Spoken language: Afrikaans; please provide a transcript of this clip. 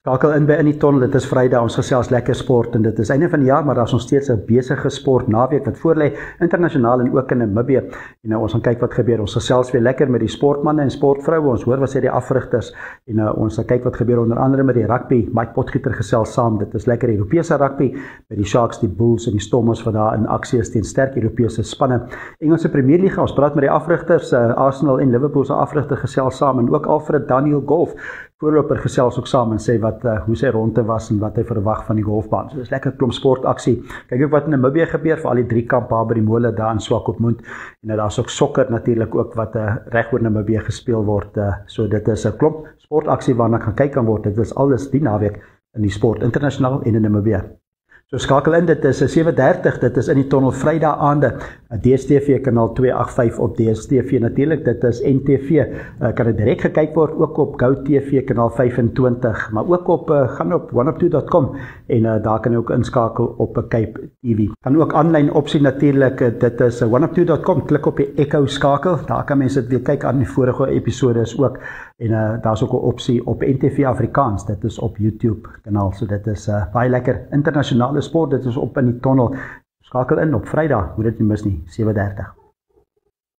Skakel in by In die Tunnel, dit is Vrydag, ons gesels lekker sport en dit is einde van die jaar, maar daar is nog steeds 'n besige sport naweek wat voorlê internasionaal en ook in Namibië. En nou ons gaan kyk wat gebeur. Ons gesels weer lekker met die sportmanne en sportvroue. Ons hoor wat sê die afrigters en ons gaan kyk wat gebeur onder andere met die rugby. Mike Potgieter gesels saam. Dit is lekker Europese rugby met die Sharks, die Bulls en die Stormers wat daar in aksie is teen sterk Europese spanne. Engelse Premierliga, ons praat met die afrigters, Arsenal en Liverpool se afrigter gesels saam en ook Alfred Daniel Golf voorloper gesels ook saam en sê hoe sy ronde was en wat hy verwag van die golfbaan. So dis lekker klomp sportaksie. Kyk ook wat in Namibië gebeur vir al die 3 kampe by die mole daar in Swakopmund. En daar's ook sokker natuurlik ook wat reg oor Namibië gespeel word. So dit is 'n klomp sportaksie waarna kan kyk kan word. Dit is alles die naweek in die sport internasionaal en in Namibië. So skakel in, dit is 7:30, dit is In die Tunnel Vrydag aande, DStv kanaal 285 op DStv natuurlik, dit is NTV, kan dit direk gekyk word, ook op GoTV kanaal 25, maar ook gaan op oneop2.com en daar kan jy ook inskakel op Cape TV. Kan ook aanlyn opsie natuurlik, dit is oneop2.com, klik op die Echo skakel, daar kan mense dit weer kyk aan die vorige episodes ook, en daar's ook 'n opsie op NTV Afrikaans, dit is op YouTube kanaal, so dit is baie lekker internasionale sport, dit is op In die Tunnel. Skakel in op Vrydag, moet dit nie mis nie, 7:30.